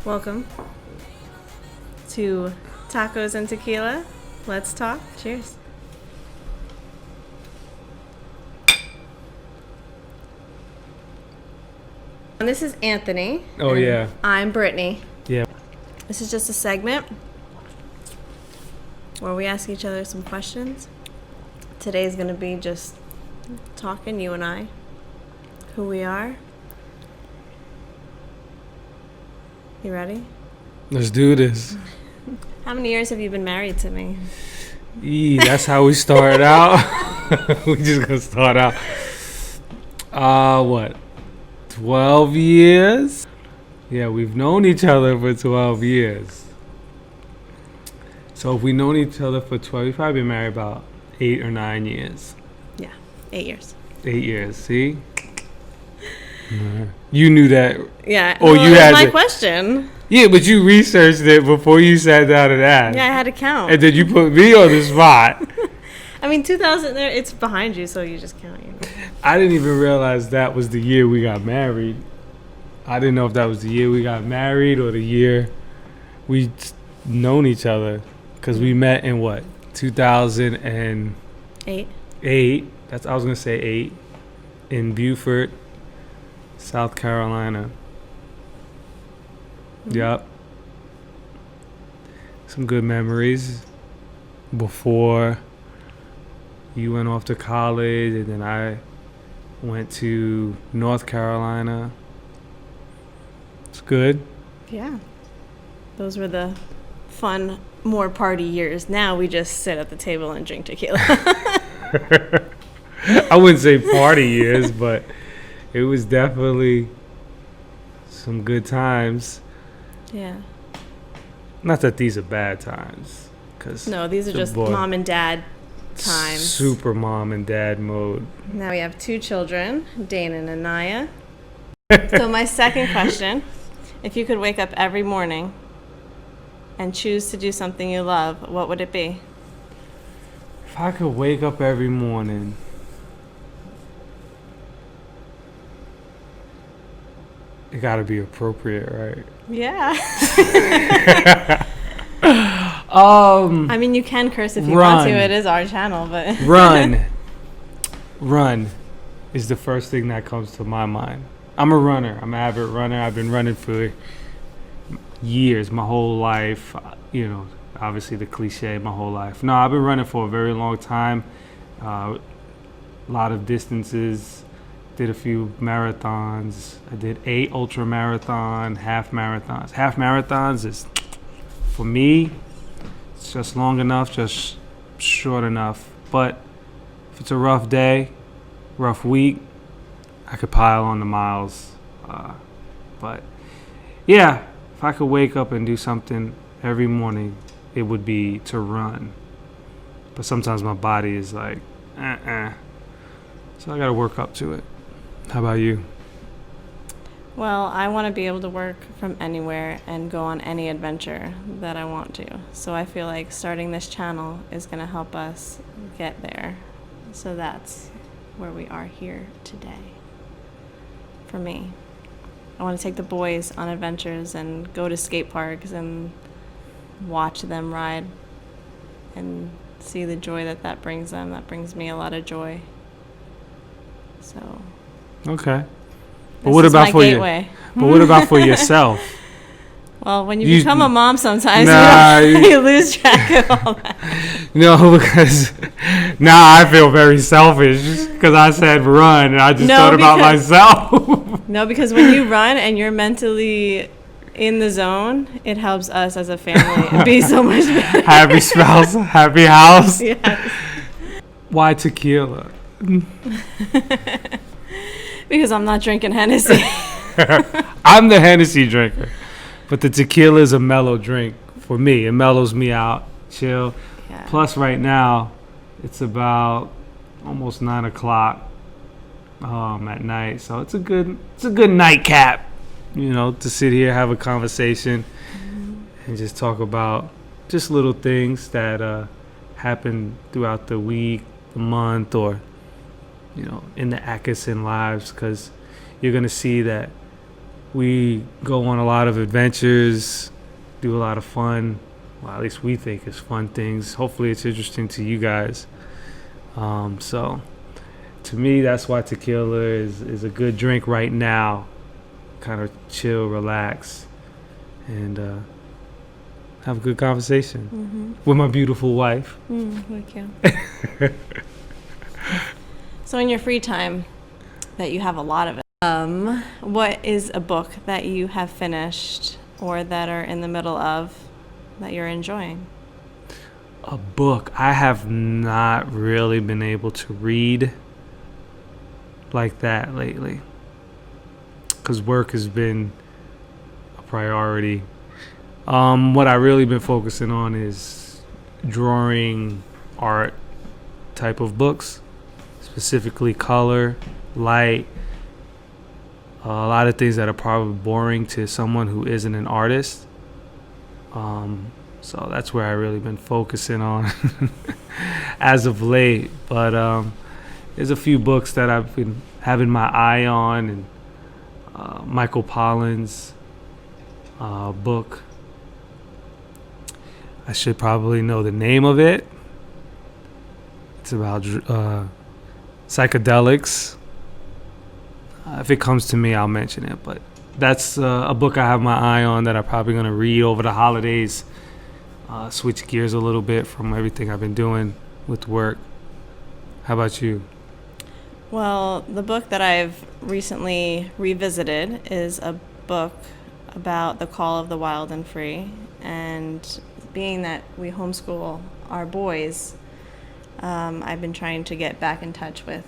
Welcome to Tacos and Tequila. Let's talk. Cheers. And this is Anthony. Oh, yeah. I'm Brittany. Yeah. This is just a segment where we ask each other some questions. Today's going to be just talking, you and I, who we are. You ready? Let's do this. How many years have you been married to me? That's how we start out. We just gonna start out. What? 12 years? Yeah, we've known each other for 12 years. So if we've known each other for 12, we've probably been married about 8 or 9 years. Yeah, 8 years. 8 years, see? You knew that. Yeah. Or you had my question. Yeah, but you researched it before you sat down and asked. Yeah, I had to count. And then you put me on the spot. I mean, 2000, it's behind you, so you just count. I didn't even realize that was the year we got married. I didn't know if that was the year we got married or the year we known each other. Because we met in what? 2008. 8. I was going to say 8. In Beaufort, South Carolina. Mm-hmm. Yep. Some good memories before you went off to college, and then I went to North Carolina. It's good. Yeah. Those were the fun, more party years. Now we just sit at the table and drink tequila. I wouldn't say party years, but it was definitely some good times. Yeah. Not that these are bad times. No, these are just mom and dad times. Super mom and dad mode. Now we have 2 children, Dana and Anaya. So my second question, if you could wake up every morning and choose to do something you love, what would it be? If I could wake up every morning, it gotta be appropriate, right? Yeah. I mean, you can curse if you want to. It is our channel, but Run is the first thing that comes to my mind. I'm a runner. I'm an avid runner. I've been running for years, my whole life. You know, obviously the cliche, my whole life. No, I've been running for a very long time. A lot of distances. Did a few marathons. I did 8 ultra marathon, half marathons. Half marathons is, for me, it's just long enough, just short enough. But if it's a rough day, rough week, I could pile on the miles. But yeah, if I could wake up and do something every morning, it would be to run. But sometimes my body is like, so I gotta work up to it. How about you? Well, I want to be able to work from anywhere and go on any adventure that I want to. So I feel like starting this channel is going to help us get there. So that's where we are here today. For me, I want to take the boys on adventures and go to skate parks and watch them ride and see the joy that brings them. That brings me a lot of joy. So... Okay. But what about for you? But what about for yourself? Well, when you become a mom sometimes you lose track of all that. No, because now I feel very selfish because I said run and I just thought about myself. No, because when you run and you're mentally in the zone, it helps us as a family be so much better. Happy spouse, happy house. Yes. Why tequila? Because I'm not drinking Hennessy. I'm the Hennessy drinker. But the tequila is a mellow drink for me. It mellows me out, chill. Yeah. Plus, right now, it's about almost 9 o'clock at night. So it's a good nightcap, to sit here, have a conversation, and just talk about just little things that happen throughout the week, the month, or in the Atkinson lives, because you're going to see that We go on a lot of adventures, do a lot of fun. Well, at least we think it's fun things. Hopefully, it's interesting to you guys. So, to me, that's why tequila is a good drink right now. Kind of chill, relax, and have a good conversation with my beautiful wife. Thank you. So, in your free time, that you have a lot of it, what is a book that you have finished or that are in the middle of that you're enjoying? A book. I have not really been able to read like that lately because work has been a priority. What I really been focusing on is drawing art type of books, specifically color, light, a lot of things that are probably boring to someone who isn't an artist. So that's where I really been focusing on as of late. But there's a few books that I've been having my eye on, and Michael Pollan's book. I should probably know the name of it. It's about psychedelics. If it comes to me, I'll mention it. But that's a book I have my eye on that I'm probably going to read over the holidays. Switch gears a little bit from everything I've been doing with work. How about you? Well, the book that I've recently revisited is a book about the call of the wild and free. And being that we homeschool our boys, I've been trying to get back in touch with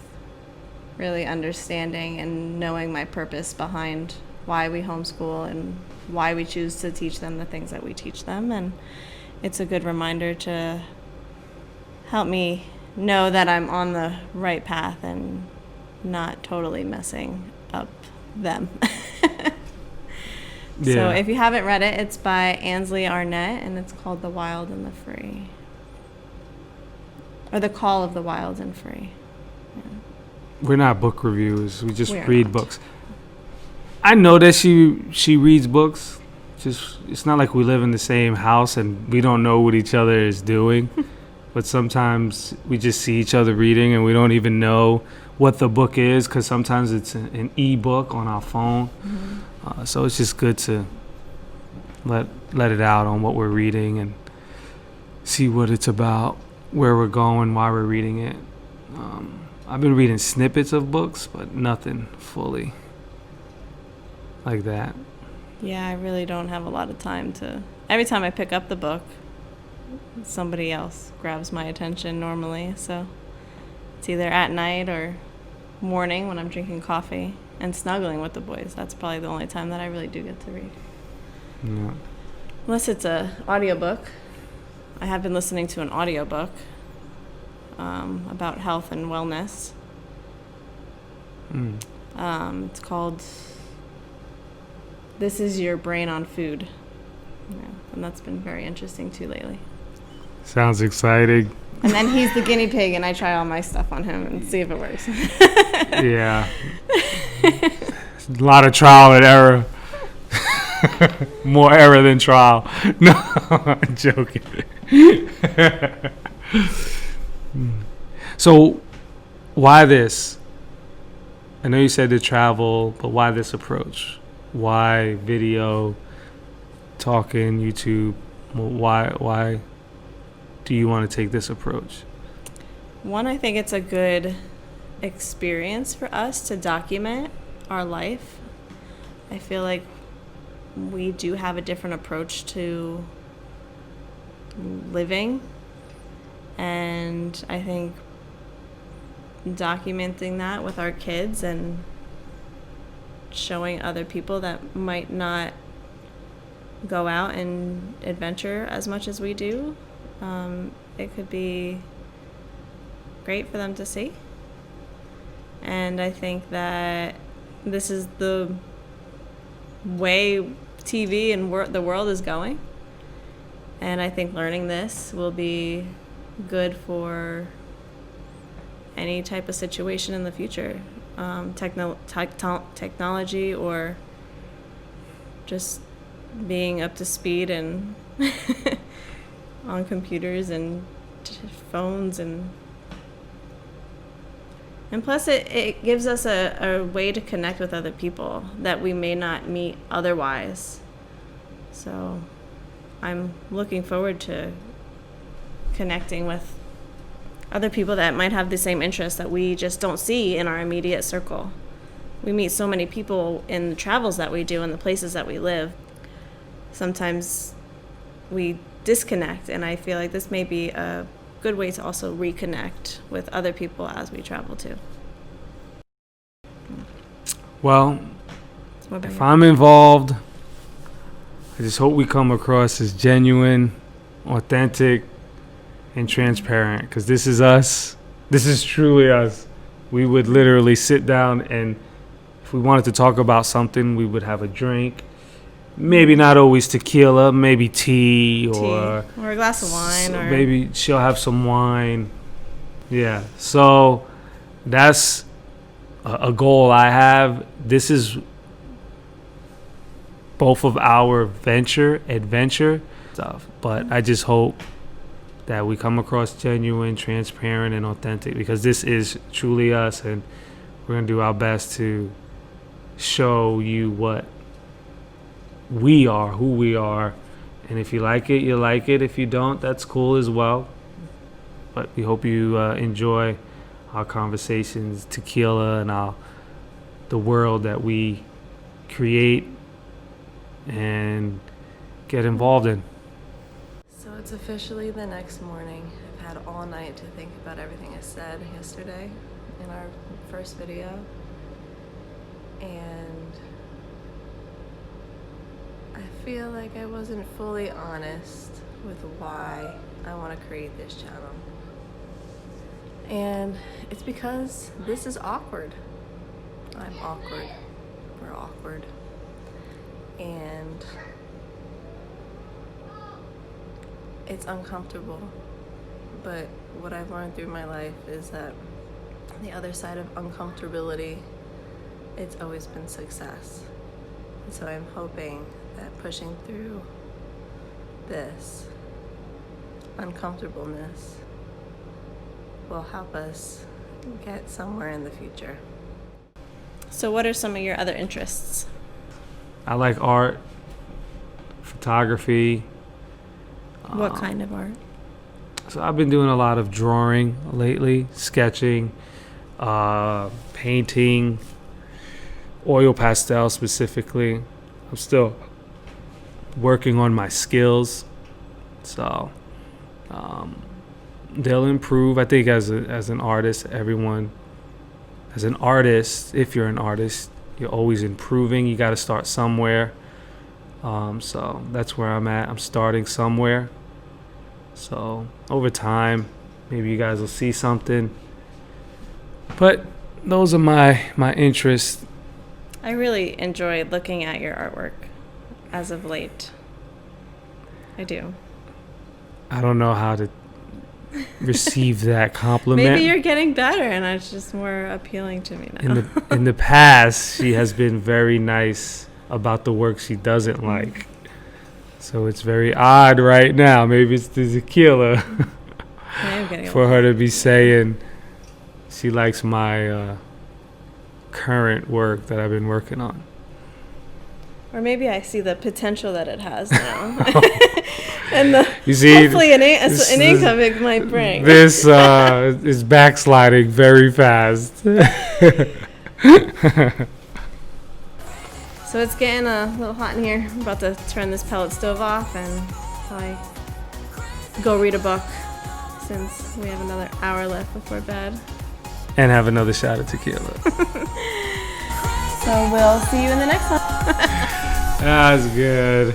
really understanding and knowing my purpose behind why we homeschool and why we choose to teach them the things that we teach them. And it's a good reminder to help me know that I'm on the right path and not totally messing up them. Yeah. So if you haven't read it, it's by Ansley Arnett, and it's called The Wild and the Free. Or The Call of the Wild and Free. Yeah. We're not book reviewers. We just We are read not. books. I know that she reads books. Just it's not like we live in the same house and we don't know what each other is doing. But sometimes we just see each other reading and we don't even know what the book is because sometimes it's an e-book on our phone. So it's just good to let it out on what we're reading and see what it's about, where we're going, why we're reading it. I've been reading snippets of books, but nothing fully like that. Yeah, I really don't have a lot of time to... Every time I pick up the book, somebody else grabs my attention normally. So it's either at night or morning when I'm drinking coffee and snuggling with the boys. That's probably the only time that I really do get to read. Yeah. Unless it's a audiobook. I have been listening to an audiobook about health and wellness. It's called This Is Your Brain on Food. Yeah, and that's been very interesting too lately. Sounds exciting. And then he's the guinea pig, and I try all my stuff on him and see if it works. Yeah. A lot of trial and error. More error than trial. No, I'm joking. So, why this? I know you said to travel, but why this approach? Why video, talking, YouTube? Why do you want to take this approach? One, I think it's a good experience for us to document our life. I feel like we do have a different approach to living, and I think documenting that with our kids and showing other people that might not go out and adventure as much as we do, it could be great for them to see. And I think that this is the way TV and the world is going. And I think learning this will be good for any type of situation in the future, technology or just being up to speed and on computers and phones, and plus it gives us a way to connect with other people that we may not meet otherwise. So I'm looking forward to connecting with other people that might have the same interests that we just don't see in our immediate circle. We meet so many people in the travels that we do and the places that we live. Sometimes we disconnect, and I feel like this may be a good way to also reconnect with other people as we travel too. Well, What about if you? I'm involved, I just hope we come across as genuine, authentic, and transparent, because this is us. This is truly us. We would literally sit down, and if we wanted to talk about something, we would have a drink. Maybe not always tequila, maybe tea or a glass of wine, or maybe she'll have some wine. Yeah. So that's a goal I have. This is both of our adventure stuff, but I just hope that we come across genuine, transparent, and authentic, because this is truly us, and we're going to do our best to show you what we are, who we are. And if you like it, you like it. If you don't, that's cool as well. But we hope you enjoy our conversations, tequila, and the world that we create and get involved in. So it's officially the next morning. I've had all night to think about everything I said yesterday in our first video, and I feel like I wasn't fully honest with why I want to create this channel. And it's because this is awkward. I'm awkward. We're awkward. And it's uncomfortable. But what I've learned through my life is that the other side of uncomfortability, it's always been success. And so I'm hoping that pushing through this uncomfortableness will help us get somewhere in the future. So what are some of your other interests? I like art, photography. What kind of art? So I've been doing a lot of drawing lately, sketching, painting, oil pastel specifically. I'm still working on my skills, so they'll improve. I think as an artist, if you're an artist, you're always improving. You got to start somewhere. So that's where I'm at. I'm starting somewhere. So over time, maybe you guys will see something. But those are my interests. I really enjoy looking at your artwork as of late. I do. I don't know how to receive that compliment. Maybe you're getting better, and it's just more appealing to me now. In the past, she has been very nice about the work she doesn't like. So it's very odd right now. Maybe it's the tequila I am getting for her to be saying she likes my current work that I've been working on. Or maybe I see the potential that it has now. And You see, hopefully an income it might bring. This is backsliding very fast. So it's getting a little hot in here. I'm about to turn this pellet stove off and probably go read a book, since we have another hour left before bed. And have another shot of tequila. So we'll see you in the next one. That's good.